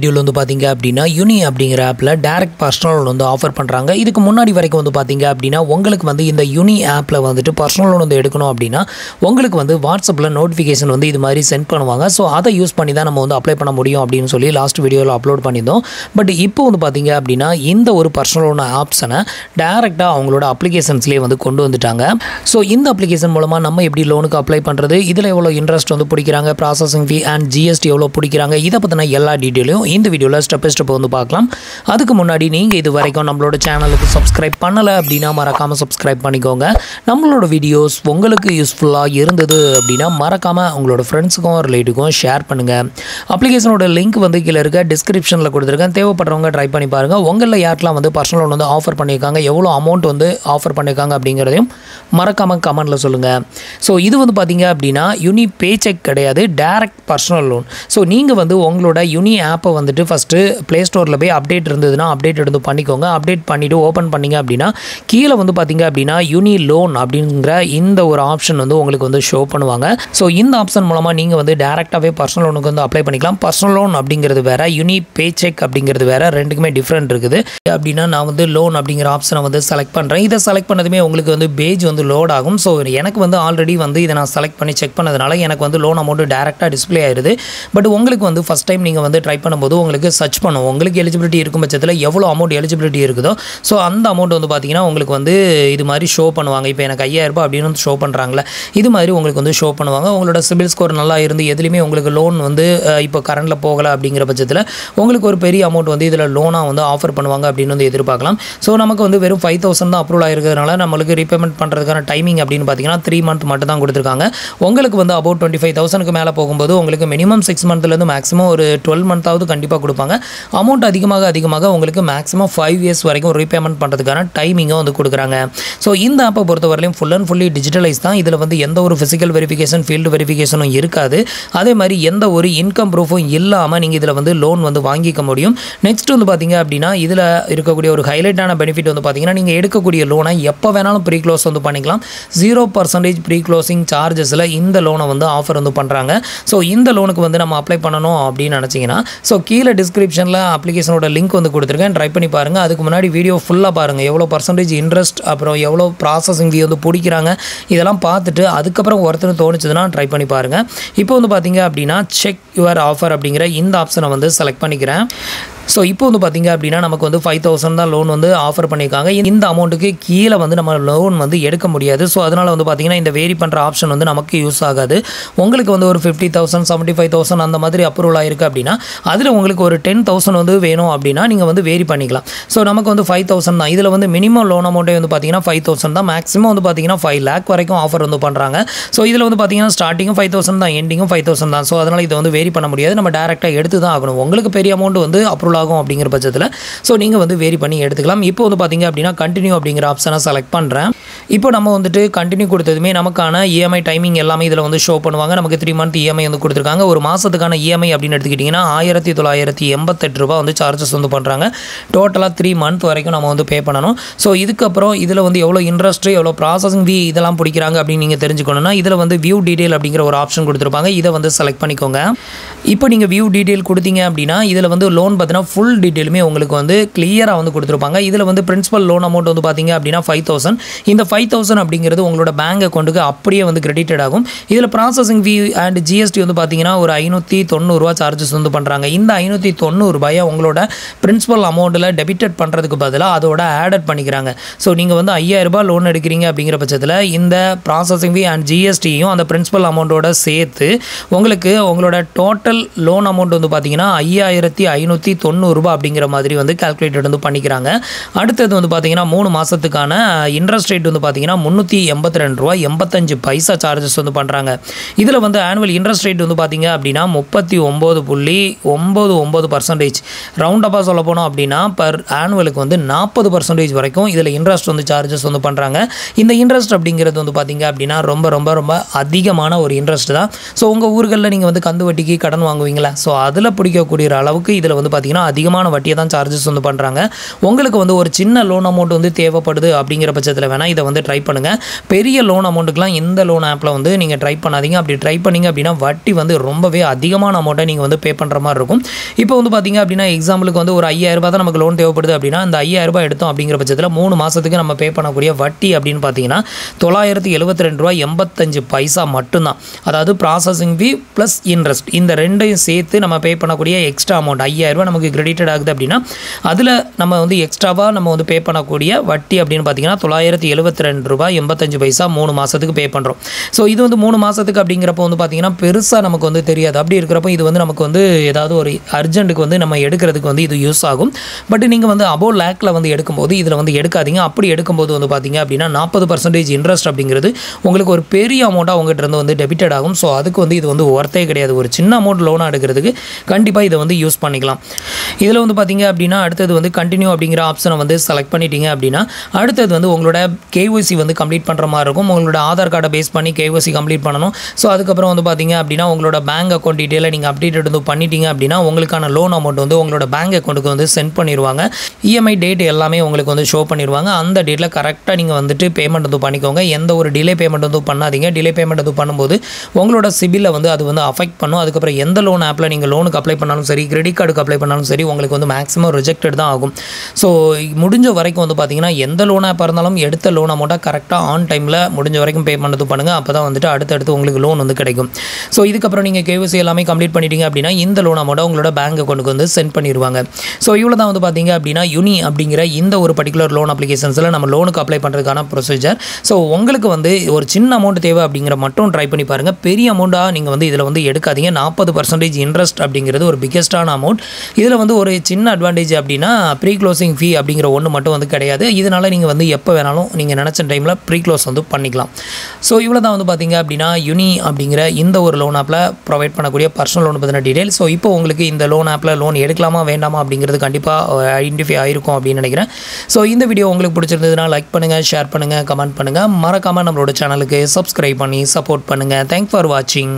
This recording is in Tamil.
வீடியோல வந்து பாத்தீங்க அப்படினா யூனி அப்படிங்கற ஆப்ல டைரக்ட் பர்சனல் லோன் வந்து ஆஃபர் பண்றாங்க. இதுக்கு முன்னாடி வரைக்கும் வந்து பாத்தீங்க அப்படினா உங்களுக்கு வந்து இந்த யூனி ஆப்ல வந்துட்டு பர்சனல் லோன் வந்து எடுக்கணும் அப்படினா உங்களுக்கு வந்து வாட்ஸ்அப்ல நோட்டிஃபிகேஷன் வந்து இது மாதிரி சென்ட் பண்ணுவாங்க. சோ அதை யூஸ் பண்ணி தான் நம்ம வந்து அப்ளை பண்ண முடியும் அப்படினு சொல்லி லாஸ்ட் வீடியோல அப்லோட் பண்ணிருந்தோம். பட் இப்போ வந்து பாத்தீங்க அப்படினா இந்த ஒரு பர்சனல் லோன் ஆப்ஷனை டைரக்ட்டா அவங்களோட அப்ளிகேஷன்ஸ்லயே வந்து கொண்டு வந்துட்டாங்க. சோ இந்த அப்ளிகேஷன் மூலமா நம்ம எப்படி லோனுக்கு அப்ளை பண்றது, இதுல எவ்வளவு இன்ட்ரெஸ்ட் வந்து பிடிக்கிறாங்க, ப்ராசசிங் ஃபீ அண்ட் ஜிஎஸ்டி எவ்வளவு பிடிக்கிறாங்க, இத பத்தின எல்லா டீடைலும் இந்த வீடியோல ஸ்டெப் பை ஸ்டெப் வந்து பார்க்கலாம். அதுக்கு முன்னாடி நீங்க இது வரைக்கும் நம்மளோட சேனலுக்கு சப்ஸ்கிரைப் பண்ணல அப்படினா மறக்காம சப்ஸ்கிரைப் பண்ணிக்கோங்க. நம்மளோட வீடியோஸ் உங்களுக்கு யூஸ்ஃபுல்லா இருந்தது அப்படினா மறக்காம உங்களோட ஃப்ரெண்ட்ஸ்க்கும் ரிலேட்டிவ்க்கும் ஷேர் பண்ணுங்க. அப்ளிகேஷனோட லிங்க் வந்து கீழ இருக்க டிஸ்கிரிப்ஷன்ல கொடுத்திருக்கேன். தேவைப்படுறவங்க ட்ரை பண்ணி பாருங்க. உங்கள யாரெல்லாம் வந்து பர்சனல் லோன் வந்து ஆஃபர் பண்ணிருக்காங்க, எவ்வளவு அமௌண்ட் வந்து ஆஃபர் பண்ணிருக்காங்க அப்படிங்கறதையும் மறக்காம கமெண்ட்ல சொல்லுங்க. சோ இது வந்து பாத்தீங்க அப்படினா யூனி பே செக் கிடையாது, டைரக்ட் பர்சனல் லோன். சோ நீங்க வந்து உங்களோட யூனி ஆப்பை வந்துட்டு ஃபர்ஸ்ட் ப்ளே ஸ்டோர்ல போய் அப்டேட் இருந்ததுன்னா அப்டேட் எடுத்து பண்ணிக்கோங்க. அப்டேட் பண்ணிட்டு ஓபன் பண்ணீங்க அப்படின்னா கீழே வந்து பாத்தீங்க அப்படின்னா யூனி லோன் அப்படிங்கிற இந்த ஒரு ஆப்ஷன் வந்து உங்களுக்கு வந்து ஷோ பண்ணுவாங்க. ஸோ இந்த ஆப்ஷன் மூலமா நீங்க வந்து டைரக்டாவே பர்சனல் லோனுக்கு வந்து அப்ளை பண்ணிக்கலாம். பர்சனல் லோன் அப்படிங்கிறது வேற, யூனி பே செக் அப்படிங்கிறது வேற, ரெண்டுக்குமே டிஃப்ரெண்ட் இருக்குது. அப்படின்னா நான் வந்து லோன் அப்படிங்கிற ஆப்ஷனை வந்து செலக்ட் பண்றேன். இதை செலக்ட் பண்ணதுமே உங்களுக்கு வந்து பேஜ் வந்து லோட் ஆகும். ஸோ எனக்கு வந்து ஆல்ரெடி வந்து இதை நான் செலக்ட் பண்ணி செக் பண்ணதுனால எனக்கு வந்து லோன் அமௌண்ட் டைரக்டா டிஸ்பிளே ஆயிருது. பட் உங்களுக்கு வந்து ஃபர்ஸ்ட் டைம் நீங்கள் வந்து ட்ரை பண்ணும்போது உங்களுக்கு சர்ச் பண்ணும், உங்களுக்கு எலிஜிபிலிட்டி இருக்கும் பட்சத்தில் எவ்வளோ அமௌண்ட் எலிஜிபிலிட்டி இருக்குதோ ஸோ அந்த அமௌண்ட் வந்து பார்த்தீங்கன்னா உங்களுக்கு வந்து இது மாதிரி ஷோ பண்ணுவாங்க. இப்போ எனக்கு 5000 ரூபாய் அப்படின்னு வந்து ஷோ பண்ணுறாங்களே, இது மாதிரி உங்களுக்கு வந்து ஷோ பண்ணுவாங்க. உங்களோட சிபில் ஸ்கோர் நல்லா இருந்து எதுலையுமே உங்களுக்கு லோன் வந்து இப்போ கரண்டில் போகலை அப்படிங்கிற பட்சத்தில் உங்களுக்கு ஒரு பெரிய அமௌண்ட் வந்து இதில் லோனாக வந்து ஆஃபர் பண்ணுவாங்க அப்படின்னு வந்து எதிர்பார்க்கலாம். ஸோ நமக்கு வந்து வெறும் 5000 தான் அப்ரூவல் ஆகிருக்கிறதுனால நம்மளுக்கு ரீபேமெண்ட் பண்ணுறதுக்கான டைமிங் அப்படின்னு பார்த்தீங்கன்னா 3 மந்த் மட்டும் தான் கொடுத்துருக்காங்க. உங்களுக்கு வந்து அபவுட் 25,000க்கு மேலே போகும்போது உங்களுக்கு மினிமம் 6 மந்த்லேருந்து மேக்ஸிமம் ஒரு 12 மந்த்தாவது கண்டிப்பாக கொடுப்பாங்க. அமௌண்ட் அதிகமாக உங்களுக்கு மேக்ஸிமம் 5 இயர்ஸ் வரைக்கும் ரீபேமெண்ட் பண்ணுறதுக்கான டைமிங்கும் வந்து கொடுக்குறாங்க. ஸோ இந்த ஆப்பை பொறுத்தவரையிலும் ஃபுல் அண்ட் ஃபுல்லி டிஜிட்டலைஸ் தான். இதில் வந்து எந்த ஒரு ஃபிசிக்கல் வெரிஃபிகேஷன், ஃபீல்டு வெரிஃபிகேஷனும் இருக்காது. அதே மாதிரி எந்த ஒரு இன்கம் ப்ரூஃபும் இல்லாமல் நீங்கள் இதில் வந்து லோன் வந்து வாங்கிக்க முடியும். நெக்ஸ்ட் வந்து பார்த்தீங்க அப்படின்னா இதில் இருக்கக்கூடிய ஒரு ஹைலைட்டான பெனிஃபிட் வந்து பார்த்தீங்கன்னா நீங்கள் எடுக்கக்கூடிய லோனை எப்போ வேணாலும் ப்ரீ க்ளோஸ் வந்து பண்ணிக்கலாம். 0% ப்ரீ க்ளோசிங் சார்ஜஸில் இந்த லோனை வந்து ஆஃபர் வந்து பண்ணுறாங்க. ஸோ இந்த லோனுக்கு வந்து நம்ம அப்ளை பண்ணணும் அப்படின்னு நினச்சிங்கன்னா ஸோ கீழே டிஸ்கிரிப்ஷனில் அப்ளிகேஷனோட லிங்க் வந்து கொடுத்துருக்கேன், ட்ரை பண்ணி பாருங்கள். அதுக்கு முன்னாடி வீடியோ ஃபுல்லாக பாருங்கள், எவ்வளோ பர்சன்டேஜ் இன்ட்ரெஸ்ட் அப்புறம் எவ்வளோ ப்ராசஸிங் ஃபீ வந்து பிடிக்கிறாங்க இதெல்லாம் பார்த்துட்டு அதுக்கப்புறம் ஒருத்தர் தோணுச்சுன்னா ட்ரை பண்ணி பாருங்கள். இப்போ வந்து பார்த்தீங்க அப்படின்னா செக் யுவர் ஆஃபர் அப்படிங்கிற இந்த ஆப்ஷனை வந்து செலக்ட் பண்ணிக்கிறேன். ஸோ இப்போ வந்து பார்த்தீங்க அப்படின்னா நமக்கு வந்து 5000 தான் லோன் வந்து ஆஃபர் பண்ணியிருக்காங்க. இந்த அமௌண்ட்டுக்கு கீழே வந்து நம்ம லோன் வந்து எடுக்க முடியாது. ஸோ அதனால் வந்து பார்த்தீங்கன்னா இந்த வேரி பண்ணுற ஆப்ஷன் வந்து நமக்கு யூஸ் ஆகாது. உங்களுக்கு வந்து ஒரு 50,000 75,000 அந்த மாதிரி அப்ரூவல் ஆயிருக்கு அப்படின்னா அதில் உங்களுக்கு ஒரு 10,000 வந்து வேணும் அப்படின்னா நீங்கள் வந்து வேரி பண்ணிக்கலாம். ஸோ நமக்கு வந்து 5,000 தான். இதில் வந்து மினிமம் லோன் அமௌண்ட்டே வந்து பார்த்தீங்கன்னா 5,000 தான். மேக்ஸிமம் வந்து பார்த்தீங்கன்னா 5 lakh வரைக்கும் ஆஃபர் வந்து பண்ணுறாங்க. ஸோ இதில் வந்து பார்த்தீங்கன்னா ஸ்டார்டிங்கும் 5,000 தான், எண்டிங்கும் 5,000 தான். ஸோ அதனால் இதை வந்து வேரி பண்ண முடியாது, நம்ம டேரெக்டாக எடுத்து தான் ஆகணும். உங்களுக்கு பெரிய அமௌண்ட் வந்து அப்ரூவல் ஆகும் அப்படிங்கிற பட்சத்தில் ஸோ நீங்கள் வந்து வேரி பண்ணி எடுத்துக்கலாம். இப்போ வந்து பார்த்தீங்க அப்படின்னா கண்டினியூ அப்படிங்கிற ஆப்ஷனை செலக்ட் பண்ணுறேன். இப்போ நம்ம வந்துட்டு கண்டினியூ கொடுத்ததுமே நமக்கான இஎம்ஐ டைமிங் எல்லாமே இதில் வந்து ஷோ பண்ணுவாங்க. நமக்கு 3 மந்த் இஎம்ஐ வந்து கொடுத்துருக்காங்க. ஒரு மாதத்துக்கான இஎம்ஐ அப்படின்னு எடுத்துக்கிட்டிங்கன்னா 1988 ரூபாய் வந்து சார்ஜஸ் வந்து பண்ணுறாங்க. டோட்டலாக 3 மந்த் வரைக்கும் நம்ம வந்து பே பண்ணணும். ஸோ இதுக்கப்புறம் இதில் வந்து எவ்வளோ இன்ட்ரெஸ்ட், எவ்வளோ ப்ராசஸிங் ஃபீ இதெல்லாம் பிடிக்கிறாங்க அப்படின்னு நீங்கள் தெரிஞ்சுக்கணும்னா இதில் வந்து வியூ டீடைல் அப்படிங்கிற ஒரு ஆப்ஷன் கொடுத்துருப்பாங்க. இதை வந்து செலக்ட் பண்ணிக்கோங்க. இப்போ நீங்கள் வியூ டீடைல் கொடுத்தீங்க அப்படின்னா இதில் வந்து லோன் பார்த்தீங்கன்னா ஃபுல் டீடைலுமே உங்களுக்கு வந்து கிளியராக வந்து கொடுத்துருப்பாங்க. இதில் வந்து பிரின்சிபல் லோன் அமௌண்ட் வந்து பார்த்தீங்க அப்படின்னா 5,000. இந்த 5,000 அப்படிங்கிறது உங்களோட பேங்க் அக்கௌண்ட்டுக்கு அப்படியே வந்து கிரெடிட்டட் ஆகும். இதில் ப்ராசஸிங் ஃபீ அண்ட் ஜிஎஸ்டி வந்து பார்த்தீங்கன்னா ஒரு 590 ரூபா சார்ஜஸ் வந்து பண்ணுறாங்க. இந்த 590 ரூபாயை உங்களோட பிரின்சிபல் அமௌண்ட்டில் டெபிட்டட் பண்ணுறதுக்கு பதிலாக அதோட ஆடட் பண்ணிக்கிறாங்க. ஸோ நீங்கள் வந்து 5000 ரூபாய் லோன் எடுக்கிறீங்க அப்படிங்கிற பட்சத்தில் இந்த ப்ராசஸிங் ஃபீ அண்ட் ஜிஎஸ்டியும் அந்த பிரின்சிபல் அமௌண்ட்டோட சேர்த்து உங்களுக்கு உங்களோட டோட்டல் லோன் அமௌண்ட் வந்து பார்த்தீங்கன்னா 5590 ரூபாய் அப்படிங்கிற மாதிரி வந்து கால்குலேட்டட் வந்து பண்ணிக்கிறாங்க. அடுத்தது வந்து பார்த்தீங்கன்னா 3 மாதத்துக்கான இன்ட்ரெஸ்ட் ரேட் வந்து பார்த்தீங்கன்னா 382 ரூபாய் 85 பைசா சார்ஜஸ் வந்து பண்ணுறாங்க. இதில் வந்து ஆனுவல் இன்ட்ரெஸ்ட் ரேட் வந்து பார்த்தீங்க அப்படின்னா 39.99%. ரவுண்டப்பாக சொல்ல போனோம் அப்படின்னா பர் ஆனுவலுக்கு வந்து 40% வரைக்கும் இதில் இன்ட்ரெஸ்ட் வந்து சார்ஜஸ் வந்து பண்ணுறாங்க. இந்த இன்ட்ரெஸ்ட் அப்படிங்கிறது வந்து பார்த்தீங்க அப்படின்னா ரொம்ப ரொம்ப ரொம்ப அதிகமான ஒரு இன்ட்ரெஸ்ட் தான். ஸோ உங்கள் ஊர்களில் நீங்கள் வந்து கந்து வட்டிக்கு கடன் வாங்குவீங்களா, ஸோ அதில் பிடிக்கக்கூடிய அளவுக்கு இதில் வந்து பார்த்தீங்கன்னா அதிகமான வட்டியை தான் சார்ஜஸ் வந்து பண்ணுறாங்க. உங்களுக்கு வந்து ஒரு சின்ன லோன் அமௌண்ட் வந்து தேவைப்படுது அப்படிங்கிற பட்சத்தில் வேணால் இதை வந்து வந்து ட்ரை பண்ணுங்கள். பெரிய லோன் அமௌண்ட்டுக்குலாம் இந்த லோன் ஆப்பில் வந்து நீங்கள் ட்ரை பண்ணாதீங்க. அப்படி ட்ரை பண்ணிங்க அப்படின்னா வட்டி வந்து ரொம்பவே அதிகமான அமௌண்ட்டை நீங்கள் வந்து பே பண்ணுற மாதிரி இருக்கும். இப்போ வந்து பார்த்தீங்க அப்படின்னா எக்ஸாம்பிளுக்கு வந்து ஒரு 5000 ரூபாய் தான் நமக்கு லோன் தேவைப்படுது அப்படின்னா அந்த 5000 ரூபாய் எடுத்தோம் அப்படிங்கிற பட்சத்தில் 3 மாதத்துக்கு நம்ம பே பண்ணக்கூடிய வட்டி அப்படின்னு பார்த்தீங்கன்னா $972.85 மட்டும்தான். அதாவது ப்ராசஸிங் ஃபீ ப்ளஸ் இன்ட்ரெஸ்ட் இந்த ரெண்டையும் சேர்த்து நம்ம பே பண்ணக்கூடிய எக்ஸ்ட்ரா அமௌண்ட் 5000 ரூபாய் நமக்கு கிரெடிட்டட் ஆகுது அப்படின்னா அதில் நம்ம வந்து எக்ஸ்ட்ராவாக நம்ம வந்து பே பண்ணக்கூடிய வட்டி அப்படின்னு பார்த்தீங்கன்னா $972.85 3 மாதத்துக்கு பே பண்ணுறோம். ஸோ இது வந்து 3 மாதத்துக்கு அப்படிங்கிறப்போ வந்து பார்த்தீங்கன்னா பெருசாக நமக்கு வந்து தெரியாது. அப்படி இருக்கிறப்போ இது வந்து நமக்கு வந்து ஏதாவது ஒரு அர்ஜென்ட்டுக்கு வந்து நம்ம எடுக்கிறதுக்கு வந்து இது யூஸ் ஆகும். பட் நீங்கள் வந்து அபோவ் லேக்கில் வந்து எடுக்கும்போது இதில் வந்து எடுக்காதீங்க. அப்படி எடுக்கும்போது வந்து பார்த்தீங்க அப்படின்னா 40% இன்ட்ரெஸ்ட் அப்படிங்கிறது உங்களுக்கு ஒரு பெரிய அமௌண்ட்டாக உங்கள்கிட்ட இருந்து வந்து டெபிட்டட் ஆகும். ஸோ அதுக்கு வந்து இது வந்து ஒர்த்தே கிடையாது. ஒரு சின்ன அமௌண்ட் லோனாக எடுக்கிறதுக்கு கண்டிப்பாக இதை வந்து யூஸ் பண்ணிக்கலாம். இதில் வந்து பார்த்தீங்க அப்படின்னா அடுத்தது வந்து கண்டினியூ அப்படிங்கிற ஆப்ஷனை வந்து செலக்ட் பண்ணிட்டீங்க அப்படின்னா அடுத்தது வந்து உங்களோட கேஒய்சி வந்து கம்ப்ளீட் பண்ணுற மாதிரி இருக்கும். உங்களோட ஆதார் கார்டை பேஸ் பண்ணி கேஒய்சி கம்ப்ளீட் பண்ணணும். ஸோ அதுக்கப்புறம் வந்து பார்த்தீங்க அப்படின்னா உங்களோட பேங்க் அக்கௌண்ட் டீட்டெயிலை நீங்கள் அப்டேட் வந்து பண்ணிட்டீங்க அப்படின்னா உங்களுக்கான லோன் அமௌண்ட் வந்து உங்களோட பேங்க் அக்கௌண்ட்டுக்கு வந்து சென்ட் பண்ணிடுவாங்க. இஎம்ஐ டேட் எல்லாமே உங்களுக்கு வந்து ஷோ பண்ணிடுவாங்க. அந்த டேட்டில் கரெக்டாக நீங்கள் வந்துட்டு பேமெண்ட் வந்து பண்ணிக்கோங்க. எந்த ஒரு டிலே பேமெண்ட் வந்து பண்ணாதீங்க. டிலே பேமெண்ட் வந்து பண்ணும்போது உங்களோட சிபிலை வந்து அது வந்து அஃபெக்ட் பண்ணும். அதுக்கப்புறம் எந்த லோன் ஆப்பில் நீங்கள் லோனுக்கு அப்ளை பண்ணாலும் சரி, கிரெடிட் கார்டுக்கு அப்ளை பண்ணாலும் சரி, உங்களுக்கு வந்து மேக்ஸிமம் ரிஜெக்டட் தான் ஆகும். ஸோ முடிஞ்ச வரைக்கும் வந்து பார்த்தீங்கன்னா எந்த லோன் ஆப்பாக இருந்தாலும் எடுத்த லோன் அமௌண்ட்டாக கரெக்டாக ஆன் டைமில் முடிஞ்ச வரைக்கும் பே பண்ணது பண்ணுங்கள். அப்போ தான் வந்துட்டு அடுத்தடுத்து உங்களுக்கு லோன் வந்து கிடைக்கும். ஸோ இதுக்கப்புறம் நீங்கள் கேஒய்சி எல்லாமே கம்ப்ளீட் பண்ணிட்டீங்க அப்படின்னா இந்த லோன் அமௌண்ட்டை உங்களோட பேங்க் அக்கௌண்ட்டுக்கு வந்து சென்ட் பண்ணிடுவாங்க. ஸோ இவ்வளோ தான் வந்து பார்த்தீங்க அப்படின்னா யுனி அப்படிங்கிற இந்த ஒரு பர்டிகுலர் லோன் அப்ளிகேஷன்ஸில் நம்ம லோனுக்கு அப்ளை பண்ணுறதுக்கான ப்ரொசீஜர். ஸோ உங்களுக்கு வந்து ஒரு சின்ன அமௌண்ட் தேவை அப்படிங்கிற மட்டும் ட்ரை பண்ணி பாருங்கள். பெரிய அமௌண்ட்டாக நீங்கள் வந்து இதில் வந்து எடுக்காதீங்க. 40% இன்ட்ரெஸ்ட் அப்படிங்கிறது ஒரு பிக்கெஸ்டான அமௌண்ட். இதில் வந்து ஒரு சின்ன அட்வான்டேஜ் அப்படின்னா ப்ரீ க்ளோசிங் ஃபீ அப்படிங்கிற ஒன்று மட்டும் வந்து கிடையாது. இதனால் நீங்கள் வந்து எப்போ வேணாலும் நீங்கள் நினச்ச டைமில் ப்ரீ க்ளோஸ் வந்து பண்ணிக்கலாம். ஸோ இவ்வளோ தான் வந்து பார்த்தீங்க அப்படின்னா யுனி அப்படிங்கிற இந்த ஒரு லோன் ஆப்பில் ப்ரொவைட் பண்ணக்கூடிய பர்சனல் லோன் பற்றின டீடைல். ஸோ இப்போ உங்களுக்கு இந்த லோன் ஆப்பில் லோன் எடுக்கலாமா வேண்டாமா அப்படிங்கிறது கண்டிப்பாக ஐடென்டிஃபை ஆகிருக்கும் அப்படின்னு நினைக்கிறேன். ஸோ இந்த வீடியோ உங்களுக்கு பிடிச்சிருந்ததுன்னா லைக் பண்ணுங்கள், ஷேர் பண்ணுங்கள், கமெண்ட் பண்ணுங்கள். மறக்காமல் நம்மளோட சேனலுக்கு சப்ஸ்கிரைப் பண்ணி சப்போர்ட் பண்ணுங்கள். தேங்க்ஸ் ஃபார் வாட்சிங்.